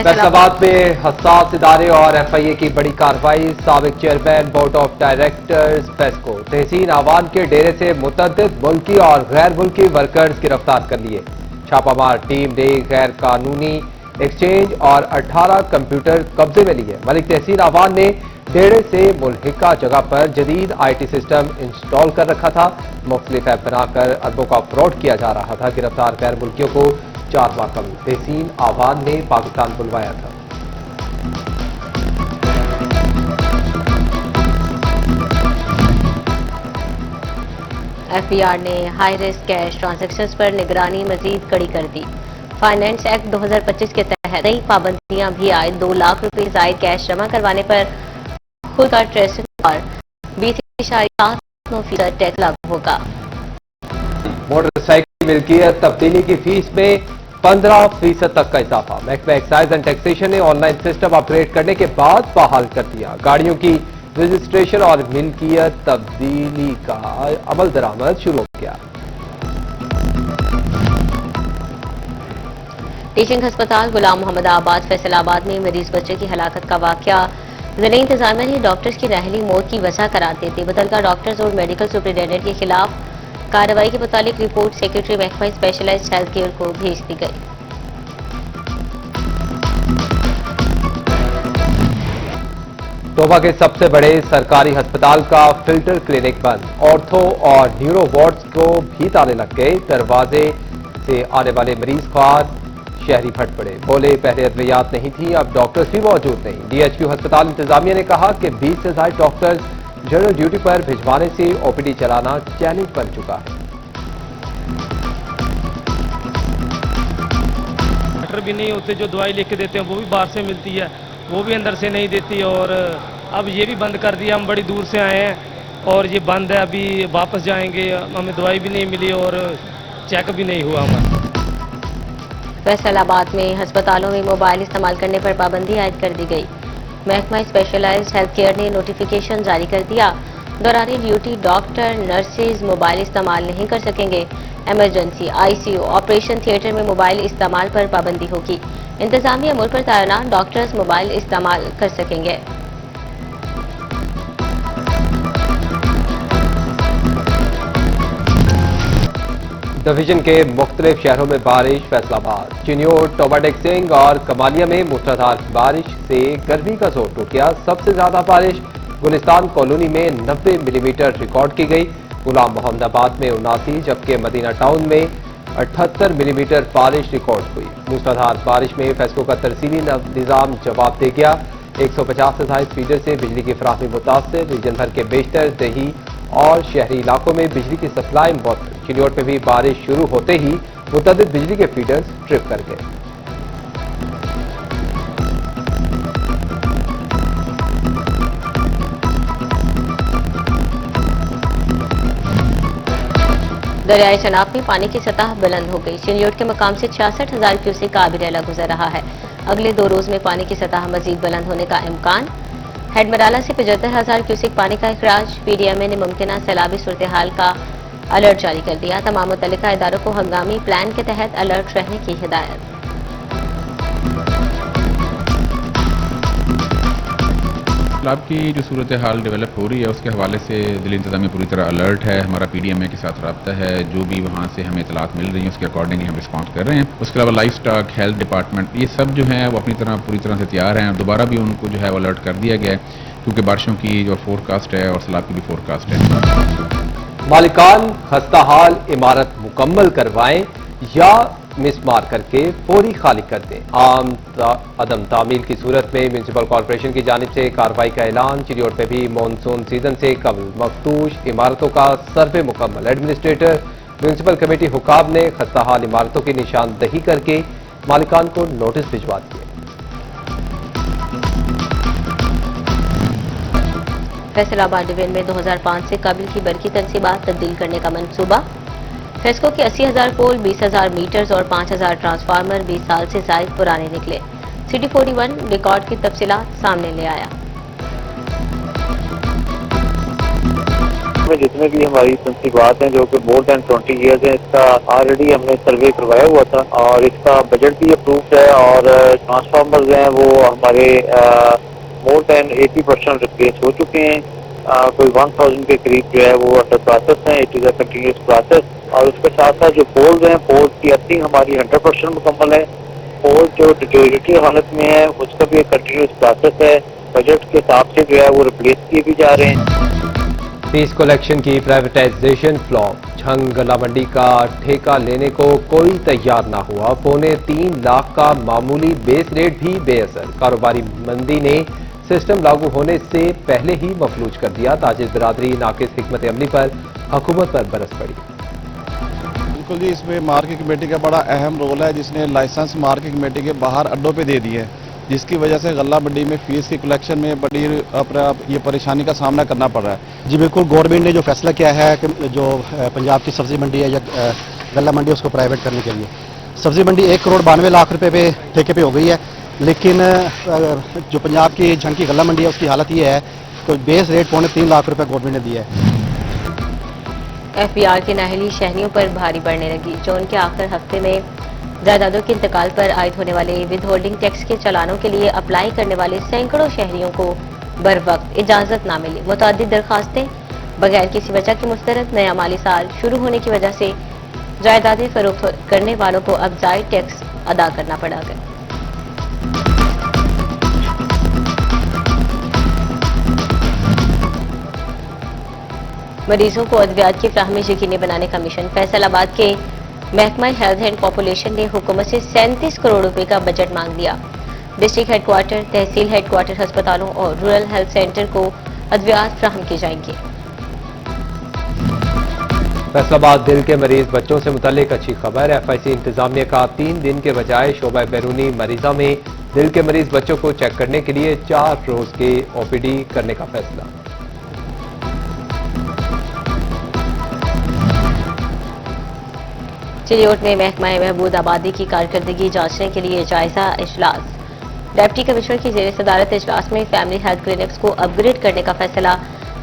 फैसलाबाद में हसास इदारे और FIA की बड़ी कार्रवाई। साबिक chairman board of directors FESCO Tahseen Awan के डेरे से मुतअद्दिद मुल्की और गैर मुल्की वर्कर्स गिरफ्तार कर लिए। छापामार टीम ने गैर कानूनी एक्सचेंज और 18 कंप्यूटर कब्जे में लिए। मलिक तहसीन आवान ने डेरे से मुल्हिका जगह पर जदीद IT सिस्टम इंस्टॉल कर रखा था। मुख्तलिफ ऐप बनाकर अरबों का फ्रॉड किया जा रहा था। गिरफ्तार गैर मुल्कियों को 4 माह कबल तहसीन आवान ने पाकिस्तान बुलवाया था। FBR ने हाई रिस्क कैश ट्रांजैक्शंस पर निगरानी मजीद कड़ी कर दी। फाइनेंस एक्ट 2025 के तहत नई पाबंदियां भी आए। 2 लाख रुपए जायद कैश जमा करवाने पर खुद का ट्रेसिंग और 20.8% टैक्स लागू होगा। मोटरसाइकिल मिल्कियत तब्दीली की फीस में 15% तक का इजाफा। महकमा एक्साइज एंड टैक्सेशन ने ऑनलाइन सिस्टम अपग्रेड करने के बाद बहाल कर दिया। गाड़ियों की रजिस्ट्रेशन और मिल्कियत तब्दीली का अमल दरामद शुरू हो गया। टीचिंग अस्पताल गुलाम मोहम्मद आबाद फैसलाबाद में मरीज बच्चे की हलाकत का वाकया जिले इंतजामिया ने डॉक्टर्स की नाहली मौत की वजह करार देते मुतल्लिका डॉक्टर्स और मेडिकल सुपरिटेंडेंट के खिलाफ कार्रवाई के मुतालिक रिपोर्ट सेक्रेटरी महकमा स्पेशलाइज्ड हेल्थ केयर को भेज दी गई। तोबा के सबसे बड़े सरकारी अस्पताल का फिल्टर क्लिनिक बंद। ऑर्थो और न्यूरो वार्ड्स को भी ताले लग गए। दरवाजे से आने वाले मरीज ख्वार शहरी फट पड़े। बोले पहले अद्वियात नहीं थी, अब डॉक्टर्स भी मौजूद नहीं। DHQ अस्पताल इंतजामिया ने कहा कि 20 से ज्यादा डॉक्टर्स जनरल ड्यूटी पर भिजवाने से OPD चलाना चैलेंज बन चुका है। डॉक्टर भी नहीं होते, जो दवाई लिख के देते हैं वो भी बाहर से मिलती है, वो भी अंदर से नहीं देती। और अब ये भी बंद कर दिया। हम बड़ी दूर से आए हैं और ये बंद है। अभी वापस जाएंगे, हमें दवाई भी नहीं मिली और चेकअप भी नहीं हुआ हमारा। फैसलाबाद में अस्पतालों में मोबाइल इस्तेमाल करने पर पाबंदी आयद कर दी गई। महकमा स्पेशलाइज्ड हेल्थ केयर ने नोटिफिकेशन जारी कर दिया। दौरान ड्यूटी डॉक्टर नर्सेज मोबाइल इस्तेमाल नहीं कर सकेंगे। इमरजेंसी ICU ऑपरेशन थिएटर में मोबाइल इस्तेमाल पर पाबंदी होगी। इंतजामिया अमूर पर तैनात डॉक्टर्स मोबाइल इस्तेमाल कर सकेंगे। डिवीजन के मुख्तलिफ शहरों में बारिश। फैसलाबाद, चिन्योट, टोबाटेक सिंह और कमालिया में मूसलाधार बारिश से गर्मी का जोर टूट गया। सबसे ज्यादा बारिश गुलिस्तान कॉलोनी में 90 मिलीमीटर रिकॉर्ड की गई। गुलाम मोहम्मदाबाद में 79, जबकि मदीना टाउन में 78 मिलीमीटर बारिश रिकॉर्ड हुई। मूसलाधार बारिश में फेस्को का तरसीली निजाम जवाब दे गया। 150 से ज्यादा फीडर से बिजली की फराहमी मुतासर। रीजन भर के बेशतर दही और शहरी इलाकों में बिजली की सप्लाई मुअत्तल। चिन्योट में भी बारिश शुरू होते ही मुतअद्दिद बिजली के फीडर्स ट्रिप कर गए। दरियाई चनाब में पानी की सतह बुलंद हो गई। चिन्योट के मकाम से 66,000 क्यूसेक का आबिरेला गुजर रहा है। अगले 2 रोज में पानी की सतह मजीद बुलंद होने का इम्कान। हेडमराला से 75,000 क्यूसेक पानी का इखराज। PDMA ने मुमकिन सैलाबी सूरत हाल का अलर्ट जारी कर दिया। तमाम मुतल्लिका इदारों को हंगामी प्लान के तहत अलर्ट रहने की हिदायत। सैलाब की जो सूरत हाल डेवलप हो रही है उसके हवाले से दिल्ली इंतजामिया पूरी तरह अलर्ट है। हमारा PDMA के साथ रब्ता है। जो भी वहाँ से हमें इतलात मिल रही है उसके अकॉर्डिंगली हम रिस्पॉन्ड कर रहे हैं। उसके अलावा लाइफ स्टॉक, हेल्थ डिपार्टमेंट, ये सब जो है वो अपनी तरह पूरी तरह से तैयार हैं। दोबारा भी उनको जो है वो अलर्ट कर दिया गया है क्योंकि बारिशों की जो फोरकास्ट है और सैलाब की भी फोरकास्ट है। मालिकान खस्ताहाल इमारत मुकम्मल करवाएं या मिसमार करके फौरी खाली कर दें। अदम तामील की सूरत में म्यूनसिपल कॉरपोरेशन की जानिब से कार्रवाई का ऐलान। चिन्योट में भी मानसून सीजन से कबल मखदूश इमारतों का सर्वे मुकम्मल। एडमिनिस्ट्रेटर म्यूनसिपल कमेटी हुकाम ने खस्ताहाल इमारतों की निशानदही करके मालिकान को नोटिस भिजवा दिए। फैसलाबाद डिवीजन में 2005 से कबल की बरकी तनसीबात तब्दील करने का मंसूबा। फेस्को के 80,000 पोल, 20,000 मीटर्स और 5,000 ट्रांसफार्मर 20 साल से जायद पुराने निकले। सिटी 41 रिकॉर्ड की तफसीलात सामने ले आया। میں جتنے بھی ہماری تنصیبات ہیں جو کہ مور دین 20 ایئرز ہیں، اس کا آلریڈی ہم نے سروے کروایا ہوا تھا اور اس کا بجٹ بھی اپرووڈ ہے اور ٹرانسفارمرز ہیں وہ ہمارے مور دین 80% ریپلیس ہو چکے ہیں. کوئی 1000 کے قریب جو ہے وہ انڈر پروسیس ہیں. It is a continuous process. اور اس کے ساتھ ساتھ جو پولز ہیں، پولز کی ارتھنگ ہماری 100% مکمل ہے. پول جو ڈیٹیریٹی حالت میں ہے اس کا بھی ایک کنٹینیوس پروسیس ہے. بجٹ کے حساب سے جو ہے وہ ریپلیس کیے بھی جا رہے ہیں. فیس کلیکشن کی پرائیویٹائزیشن فلاپ. جھنگ غلہ منڈی کا ٹھیکہ لینے کو کوئی تیار نہ ہوا. 3.25 لاکھ کا معمولی بیس ریٹ بھی بے اثر. کاروباری مندی نے سسٹم لاگو ہونے سے پہلے ہی مفلوج کر دیا. تاجر برادری ناقص حکمت عملی پر حکومت پر برس پڑی. بالکل جی، اس میں مارکیٹ کمیٹی کا بڑا اہم رول ہے جس نے لائسنس مارکیٹ کمیٹی کے باہر اڈوں پہ دے دی ہے، جس کی وجہ سے غلہ منڈی میں فیس کی کلیکشن میں بڑی یہ پریشانی کا سامنا کرنا پڑ رہا ہے. جی بالکل، گورنمنٹ نے جو فیصلہ کیا ہے کہ جو پنجاب کی سبزی منڈی ہے یا غلہ منڈی اس کو پرائیویٹ کرنے کے لیے، سبزی منڈی 1,92 کروڑ روپے پہ ٹھیکے پہ ہو گئی ہے. لیکن جو پنجاب کی جھنگ کی غلہ منڈی ہے اس کی حالت یہ ہے کہ بیس ریٹ 3.25 لاکھ روپے گورنمنٹ نے دیا ہے. ایف بی آر کے نااہلی شہریوں پر بھاری پڑنے لگی. جون کے آخر ہفتے میں جائیدادوں کے انتقال پر عائد ہونے والے ود ہولڈنگ ٹیکس کے چالانوں کے لیے اپلائی کرنے والے سینکڑوں شہریوں کو بر وقت اجازت نہ ملی. متعدد درخواستیں بغیر کسی وجہ کے مسترد. نیا مالی سال شروع ہونے کی وجہ سے جائیدادیں فروخت کرنے والوں کو اب زائد ٹیکس ادا کرنا پڑا گیا. مریضوں کو ادویات کی فراہمی یقینی بنانے کا مشن. فیصل آباد کے محکمہ ہیلتھ اینڈ پاپولیشن نے حکومت سے 37 کروڑ روپے کا بجٹ مانگ لیا. ڈسٹرکٹ ہیڈ کوارٹر، تحصیل ہیڈ کوارٹر ہسپتالوں اور رورل ہیلتھ سینٹر کو ادویات فراہم کی جائیں گی. فیصل آباد دل کے مریض بچوں سے متعلق اچھی خبر. ایف آئی سی انتظامیہ کا 3 دن کے بجائے شعبہ بیرونی مریضہ میں دل کے مریض بچوں کو چیک کرنے کے لیے 4 روز کے او پی ڈی کرنے کا فیصلہ. چلیوٹ میں محکمہ محمود آبادی کی کارکردگی جانچنے کے لیے جائزہ اجلاس. ڈپٹی کمشنر کی زیر صدارت اجلاس میں فیملی ہیلتھ کلینکس کو اپ گریڈ کرنے کا فیصلہ.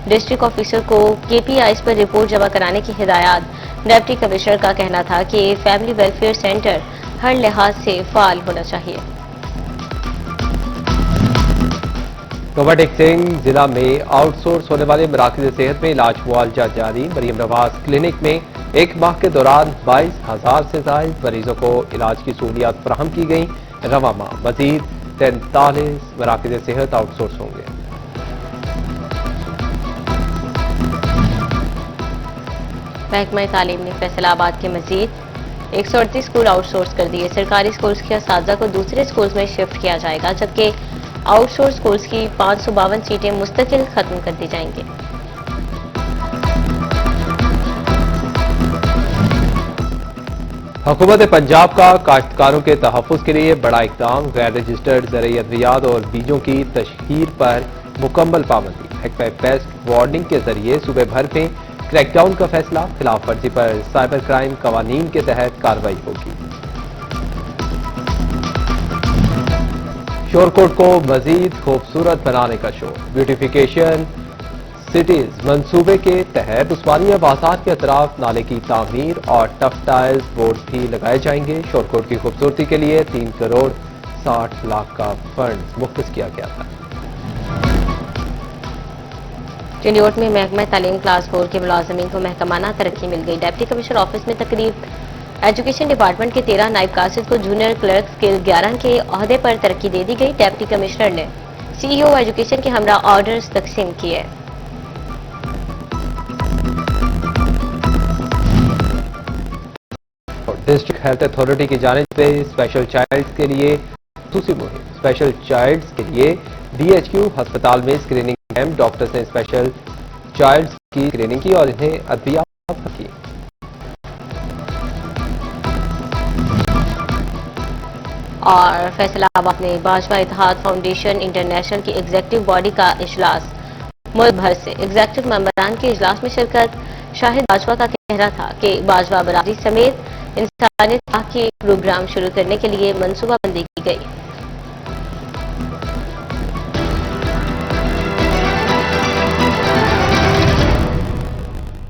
ڈسٹرکٹ آفیسر کو کے پی آئیز پر رپورٹ جمع کرانے کی ہدایات. ڈپٹی کمشنر کا کہنا تھا کہ فیملی ویلفیئر سینٹر ہر لحاظ سے فعال ہونا چاہیے. ٹوبا ٹیکسنگ ضلع میں آؤٹ سورس ہونے والے مراکز صحت میں علاج معالجہ جاری. مریم نواز کلینک میں 1 ماہ کے دوران 22,000 سے زائد مریضوں کو علاج کی سہولیات فراہم کی گئیں. رواں ماہ مزید 43 مراکز صحت آؤٹ سورس ہوں گے. محکمہ تعلیم نے فیصل آباد کے مزید 138 اسکول آؤٹ سورس کر دیے. سرکاری اسکولز کے اساتذہ کو دوسرے اسکولز میں شفٹ کیا جائے گا، جبکہ آؤٹ سورس اسکولز کی 552 سیٹیں مستقل ختم کر دی جائیں گی. حکومت پنجاب کا کاشتکاروں کے تحفظ کے لیے بڑا اقدام. غیر رجسٹرڈ زرعی ادویات اور بیجوں کی تشہیر پر مکمل پابندی. محکمہ پیسٹ وارننگ کے ذریعے صوبے بھر میں کریک ڈاؤن کا فیصلہ. خلاف ورزی پر سائبر کرائم قوانین کے تحت کارروائی ہوگی. شور کوٹ کو مزید خوبصورت بنانے کا شور. بیوٹیفیکیشن سٹیز منصوبے کے تحت عثمانیہ بازار کے اطراف نالے کی تعمیر اور ٹف ٹائلز بورڈ بھی لگائے جائیں گے. شور کوٹ کی خوبصورتی کے لیے 3 کروڑ 60 لاکھ کا فنڈ مختص کیا گیا تھا. چلیوٹ میں محکمہ تعلیم کلاس 4 کے ملازمین کو محکمانہ ترقی مل گئی. ڈپٹی کمشنر آفس میں تقریب. ایجوکیشن ڈپارٹمنٹ کے 13 نائب قاصد کو جونیئر کلرک اسکیل 11 کے عہدے پر ترقی دے دی گئی. ڈپٹی کمشنر نے سی ای او ایجوکیشن کے ہمراہ آرڈرز تقسیم کیے. ڈسٹرکٹ ہیلتھ اتھارٹی کی جانب سے اسپیشل چائلڈز کے لیے خصوصی مہم. اسپیشل چائلڈز کے لیے ڈی ایچ کیو ہسپتال میں اسکریننگ کیمپ. ڈاکٹرز نے اسپیشل چائلڈز کی اسکریننگ کی اور انہیں ادویات کی. اور فیصل آباد میں باجوہ اتحاد فاؤنڈیشن انٹرنیشنل کی ایگزیکٹو باڈی کا اجلاس. ملک بھر سے ایگزیکٹو ممبران کے اجلاس میں شرکت. شاہد باجوہ کا کہنا تھا کہ باجوہ برادری سمیت انسانیت کے پروگرام شروع کرنے کے لیے منصوبہ بندی کی گئی.